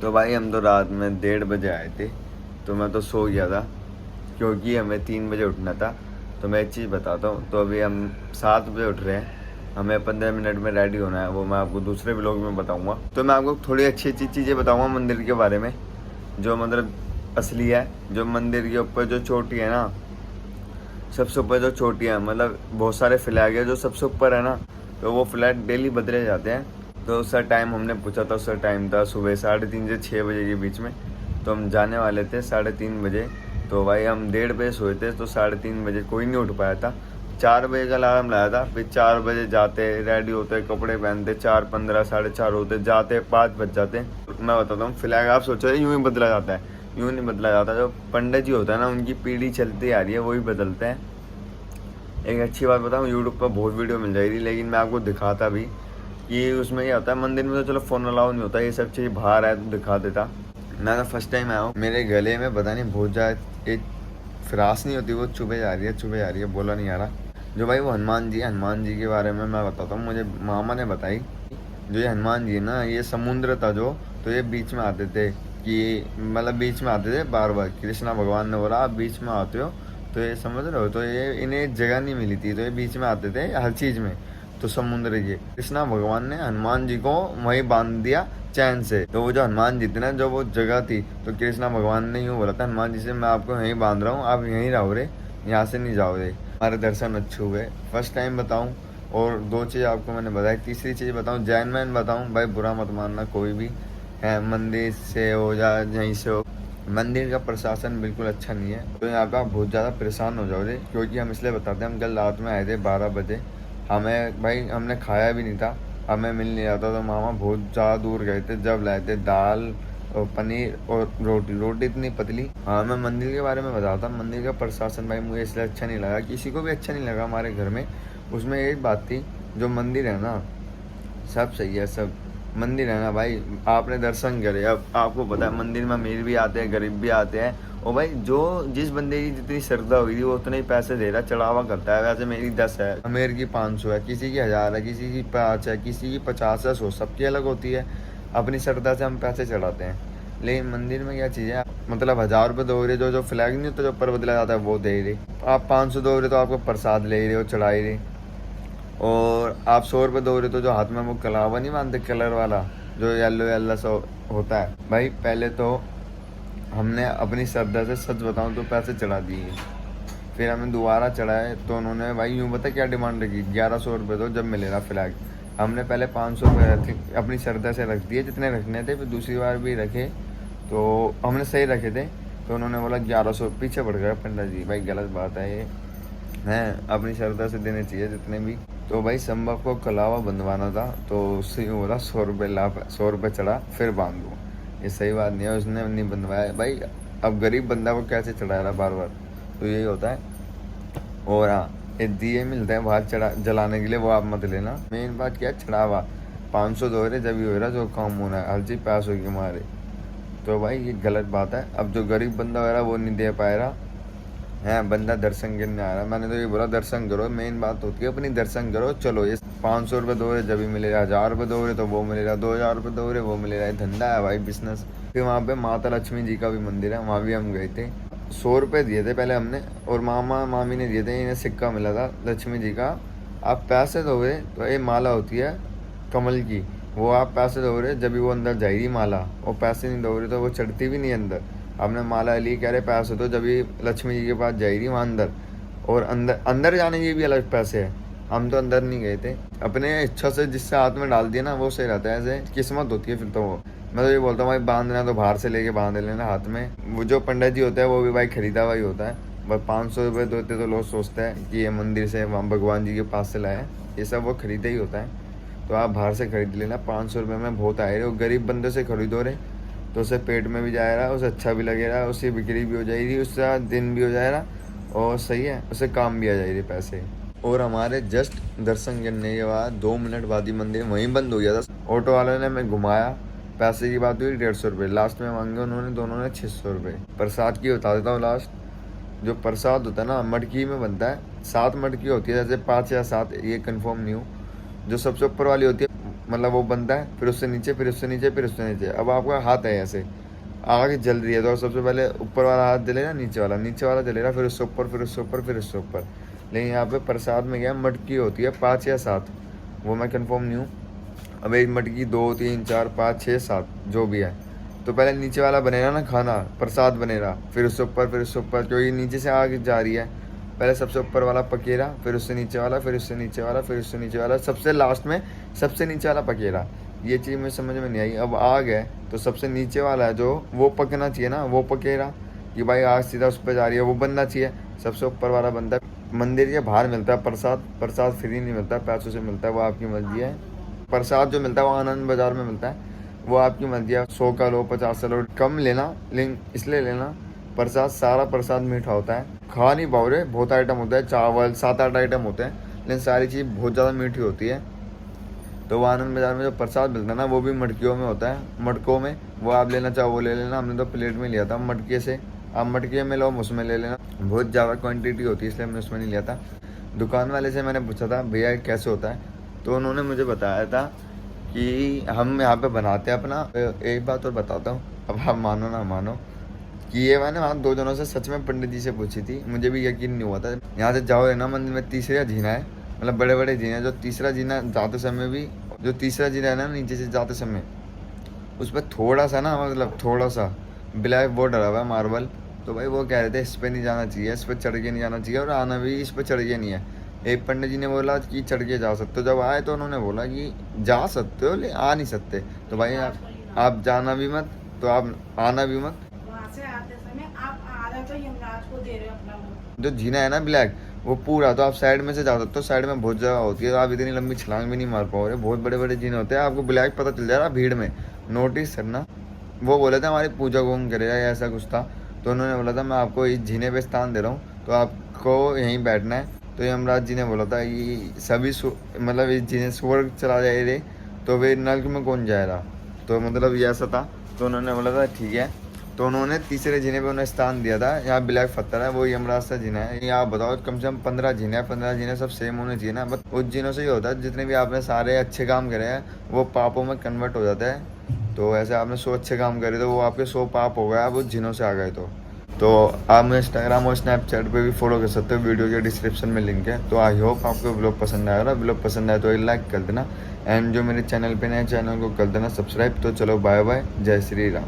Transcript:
तो भाई हम तो रात में 1:30 आए थे, तो मैं तो सो गया था क्योंकि हमें 3 बजे उठना था। तो मैं एक चीज़ बताता हूँ, तो अभी हम 7 बजे उठ रहे हैं, हमें 15 मिनट में रेडी होना है, वो मैं आपको दूसरे व्लॉग में बताऊँगा। तो मैं आपको थोड़ी अच्छी अच्छी चीज़ें बताऊँगा मंदिर के बारे में, जो मतलब असली है। जो मंदिर के ऊपर जो चोटी है ना, सबसे ऊपर जो चोटी है, मतलब बहुत सारे फ्लैग है जो सबसे ऊपर है ना, तो वो फ्लैग डेली बदले जाते हैं। तो उसका टाइम हमने पूछा था, उसका टाइम था सुबह 3:30 से 6 बजे के बीच में। तो हम जाने वाले थे 3:30 बजे। तो भाई हम 1:30 बजे सोए थे, तो 3:30 बजे कोई नहीं उठ पाया था। 4 बजे का अलार्म लाया था, फिर 4 बजे जाते, रेडी होते, कपड़े पहनते, 4:15 4:30 होते, जाते 5 बज जाते। मैं बताता हूँ, फ्लैग आप सोचो यूँ ही बदला जाता है, यूँ नहीं बदला जाता। जो पंडित जी होता है ना, उनकी पीढ़ी चलती आ रही है, वही बदलते हैं। एक अच्छी बात बताऊँ, यूट्यूब पर बहुत वीडियो मिल जाएगी, लेकिन मैं आपको दिखाता भी कि उसमें ये होता है। मंदिर में तो चलो फ़ोन अलाउ नहीं होता, ये सब चीज़ बाहर है तो दिखा देता। मैं तो फर्स्ट टाइम आया हूँ, मेरे गले में पता नहीं बहुत ज़्यादा एक फ्रास नहीं होती, वो चुभे जा रही है, चुभे जा रही है, बोला नहीं आ रहा। जो भाई वो हनुमान जी के बारे में मैं बताता हूँ। मुझे मामा ने बताई, जो ये हनुमान जी है ना, ये समुद्र था जो, तो ये बीच में आते थे, कि मतलब बीच में आते थे बार बार। कृष्णा भगवान ने बोला आप बीच में आते हो, तो ये समझ रहे हो, तो ये इन्हें जगह नहीं मिली थी, तो ये बीच में आते थे हर चीज़ में। तो समुद्र ये कृष्णा भगवान ने हनुमान जी को वहीं बांध दिया चैन से। तो वो जो हनुमान जी थे ना, जो वो जगह थी, तो कृष्णा भगवान ने यूँ बोला था हनुमान जी से, मैं आपको यहीं बांध रहा हूँ, आप यहीं रहो रे, यहाँ से नहीं जाओ रे। हमारे दर्शन अच्छे हुए, फर्स्ट टाइम बताऊँ। और 2 चीज़ आपको मैंने बताई, तीसरी चीज़ बताऊँ, जैन मैन बताऊँ, भाई बुरा मत मानना कोई भी है, मंदिर से हो या यहीं से हो, मंदिर का प्रशासन बिल्कुल अच्छा नहीं है। तो यहाँ पे आप बहुत ज़्यादा परेशान हो जाओगे, क्योंकि हम इसलिए बताते हैं, हम कल रात में आए थे 12 बजे। हमें भाई हमने खाया भी नहीं था, हमें मिल नहीं रहा था। तो मामा बहुत ज़्यादा दूर गए थे, जब लाए थे दाल और पनीर और रोटी इतनी पतली। हाँ, मैं मंदिर के बारे में बताता। मंदिर का प्रशासन भाई मुझे इसलिए अच्छा नहीं लगा, किसी को भी अच्छा नहीं लगा हमारे घर में। उसमें एक बात थी, जो मंदिर है ना, सब सही है, सब मंदिर है ना भाई, आपने दर्शन करे। अब आपको पता है मंदिर में अमीर भी आते हैं, गरीब भी आते हैं, और भाई जो जिस बंदे की जितनी श्रद्धा हुई वो उतने ही पैसे दे रहा, चढ़ावा करता है। वैसे मेरी 10 है, अमीर की 500 है, किसी की 1000 है, किसी की 5 है, किसी की 50 है, 100, सबकी अलग होती है। अपनी श्रद्धा से हम पैसे चढ़ाते हैं। लेकिन मंदिर में क्या चीज़ है, मतलब 1000 रुपये दो रहे, जो फ्लैग नहीं होता जो ऊपर बदला जाता है, वो दे रहे। आप 500 दो रहे तो आपको प्रसाद ले रहे हो, चढ़ा ही रहे। और आप 100 रुपये दो रहे तो जो हाथ में वो कलावा नहीं बांधते कलर वाला, जो येल्लो येल्लो सा होता है, भाई पहले तो हमने अपनी श्रद्धा से, सच बताऊं तो, पैसे चढ़ा दिए। फिर हमें दोबारा चढ़ाए, तो उन्होंने भाई यूँ बता क्या डिमांड रखी, 1100 रुपये दो जब मिलेगा फ्लैग। हमने पहले 500 रुपये अपनी श्रद्धा से रख दिए, जितने रखने थे। फिर दूसरी बार भी रखे, तो हमने सही रखे थे, तो उन्होंने बोला 1100, पीछे पड़ गया पंडित जी। भाई गलत बात है ये, हैं अपनी श्रद्धा से देने चाहिए जितने भी। तो भाई संभव को कलावा बंधवाना था, तो उससे यूँ बोला 100 रुपये ला, 100 रुपये चढ़ा फिर बांध दूँ। ये सही बात नहीं है, उसने नहीं बंधवाया भाई। अब गरीब बंदा को कैसे चढ़ा रहा बार बार, तो यही होता है। और हाँ, ये दिए मिलते हैं बाहर चढ़ा जलाने के लिए, वो आप मत लेना। मेन बात क्या है, चढ़ावा 500 दो रहे, जब ही हो रहा जो काम होना है, हर चीज़ पैसों की मारे। तो भाई ये गलत बात है। अब जो गरीब बंदा हो रहा है वो नहीं दे पाए रहा है, बंदा दर्शन करने आ रहा है। मैंने तो ये बोला दर्शन करो, मेन बात होती है अपनी, दर्शन करो। चलो ये 500 रुपये दो रहे जब भी मिलेगा, 1000 रुपये दो रहे तो वो मिलेगा, 2000 रुपये दो रहे वो मिलेगा। ये धंधा है भाई, बिजनेस। फिर वहाँ पे माता लक्ष्मी जी का भी मंदिर है, वहाँ भी हम गए थे। 100 रुपये दिए थे पहले हमने, और मामा मामी ने दिए थे, इन्हें सिक्का मिला था लक्ष्मी जी का। आप पैसे दोगे तो ये माला होती है कमल की, वो आप पैसे दोगे जब भी वो अंदर जाएगी माला, और पैसे नहीं दोगे तो वो चढ़ती भी नहीं अंदर। आपने माला ली, कह रहे पैसे तो जब भी लक्ष्मी जी के पास जाएगी वहाँ अंदर, और अंदर अंदर जाने के भी अलग पैसे हैं। हम तो अंदर नहीं गए थे, अपने इच्छा से जिससे हाथ में डाल दिया ना वो सही रहता है, ऐसे किस्मत होती है फिर तो वो। मैं तो ये बोलता हूँ भाई, बांधना है तो बाहर से लेके बांध लेना हाथ में। वो जो पंडित जी होता है वो भी भाई खरीदा हुआ ही होता है। बस 500 रुपये देते तो लोग सोचते हैं कि ये मंदिर से, वहाँ भगवान जी के पास से लाए, ये सब वो खरीदा ही होता है। तो आप बाहर से खरीद लेना, 500 रुपये में बहुत आए रहे हो। गरीब बंदे से खरीदो रहे तो उसे पेट में भी जा रहा, उसे अच्छा भी लगेगा, उसकी बिक्री भी हो जाएगी, उसका दिन भी हो जाएगा, और सही है, उसे काम भी आ जाएगी पैसे। और हमारे जस्ट दर्शन करने के बाद 2 मिनट बाद ही मंदिर वहीं बंद हो गया था। ऑटो वाले ने हमें घुमाया, पैसे की बात हुई 150 रुपये, लास्ट में मांगे उन्होंने दोनों ने 600 रुपये। प्रसाद की बता देता हूँ लास्ट, जो प्रसाद होता है ना मटकी में बनता है, 7 मटकी होती है, जैसे 5 या 7 ये कंफर्म नहीं हूँ। जो सबसे ऊपर वाली होती है मतलब वो बनता है, फिर उससे नीचे, फिर उससे नीचे, फिर उससे नीचे। अब आपका हाथ है ऐसे, आग जल रही है तो सबसे पहले ऊपर वाला हाथ जलेगा, नीचे वाला जलेगा, फिर उससे ऊपर, फिर उससे ऊपर, फिर उससे ऊपर। लेकिन यहाँ पे प्रसाद में क्या मटकी होती है 5 या 7, वो मैं कंफर्म नहीं हूँ। अब एक मटकी 2 3 4 5 6 7 जो भी है। तो पहले नीचे वाला बनेगा ना खाना, प्रसाद बनेगा, फिर उससे ऊपर, फिर उससे ऊपर, क्योंकि नीचे से आग जा रही है। पहले सबसे ऊपर वाला पकेरा, फिर उससे नीचे वाला, फिर उससे नीचे वाला, फिर उससे नीचे वाला, सबसे लास्ट में सबसे नीचे वाला पकेरा। ये चीज़ मुझे समझ में नहीं आई। अब आग है तो सबसे नीचे वाला है जो वो पकना चाहिए ना, वो पकेरा कि भाई आग सीधा उस पर जा रही है, वो बनना चाहिए। सबसे ऊपर वाला बनता है। मंदिर के बाहर मिलता है प्रसाद, प्रसाद फ्री नहीं मिलता, पैसों से मिलता है, वो आपकी मर्जी है। प्रसाद जो मिलता है वो आनंद बाज़ार में मिलता है, वो आपकी मर्जी है। 100 का लो, 50 का लो, कम लेना, लेकिन इसलिए लेना प्रसाद, सारा प्रसाद मीठा होता है। खा नहीं पाओ रे, बहुत आइटम होता है, चावल 7-8 आइटम होते हैं, लेकिन सारी चीज़ बहुत ज़्यादा मीठी होती है। तो वो आनंद बाज़ार में जो प्रसाद मिलता है ना, वो भी मटकियों में होता है, मटकों में। वो आप लेना चाहो वो ले लेना, हमने तो प्लेट में लिया था मटके से। आप मटके में लो, उसमें ले लेना, बहुत ज़्यादा क्वांटिटी होती है, इसलिए हमने उसमें नहीं लिया था। दुकान वाले से मैंने पूछा था भैया कैसे होता है, तो उन्होंने मुझे बताया था कि हम यहाँ पे बनाते हैं अपना। एक बात और बताता हूँ, अब आप मानो ना मानो, कि ये मैंने वहाँ 2 जनों से सच में पंडित जी से पूछी थी, मुझे भी यकीन नहीं हुआ था। यहाँ से जाओ है ना मंदिर में, तीसरा जीना है, मतलब बड़े बड़े जीने हैं, जो तीसरा जीना जाते समय भी, जो तीसरा जीना है ना नीचे से जाते समय, उस पर थोड़ा सा ना, मतलब थोड़ा सा ब्लैक बोर्ड डला हुआ है मार्बल। तो भाई वो कह रहे थे इस पर नहीं जाना चाहिए, इस पर चढ़ के नहीं जाना चाहिए, और आना भी इस पर चढ़ के नहीं है। एक पंडित जी ने बोला कि चढ़ के जा सकते हो, जब आए तो उन्होंने बोला कि जा सकते हो लेकिन आ नहीं सकते। तो भाई आप जाना भी मत, तो आप आना भी मत। वहाँ से आते समय आप आधा तो यमराज को दे रहे हो अपना मुंह। जो जीना है ना ब्लैक, वो पूरा तो आप साइड में से जा सकते हो, साइड में बहुत जगह होती है, तो आप इतनी लंबी छलांग भी नहीं मार पाओगे, बहुत बड़े बड़े जीने होते हैं, आपको ब्लैक पता चल जाएगा भीड़ में, नोटिस करना। वो बोले थे हमारी पूजा कौन करेगा या ऐसा कुछ था, तो उन्होंने बोला था मैं आपको इस जीने पे स्थान दे रहा हूँ, तो आपको यहीं बैठना है। तो यमराज जी ने बोला था ये सभी मतलब इस जीने स्वर्ग चला जाए रे, तो वे नर्क में कौन जाएगा, तो मतलब ये ऐसा था। तो उन्होंने बोला था ठीक है, तो उन्होंने तीसरे जीने पे उन्हें स्थान दिया था। यहाँ ब्लैक पत्थर है, वो यमराज का जीना है। ये आप बताओ कम से कम 15 जीने हैं, 15 जीने सब सेम होने चाहिए ना, बस उस जीनों से ही होता है जितने भी आपने सारे अच्छे काम करे हैं वो पापों में कन्वर्ट हो जाता है। तो ऐसे आपने 100 अच्छे काम करे तो वो आपके 100 पाप हो गए, आप उस जीनों से आ गए। तो आप मुझे इंस्टाग्राम और स्नैपचैट पे भी फॉलो कर सकते हो, वीडियो के डिस्क्रिप्शन में लिंक है। तो आई होप आपको ब्लॉग पसंद आएगा, ब्लॉग पसंद आए तो एक लाइक कर देना, एंड जो मेरे चैनल पे नए चैनल को कर देना सब्सक्राइब। तो चलो बाय बाय, जय श्री राम।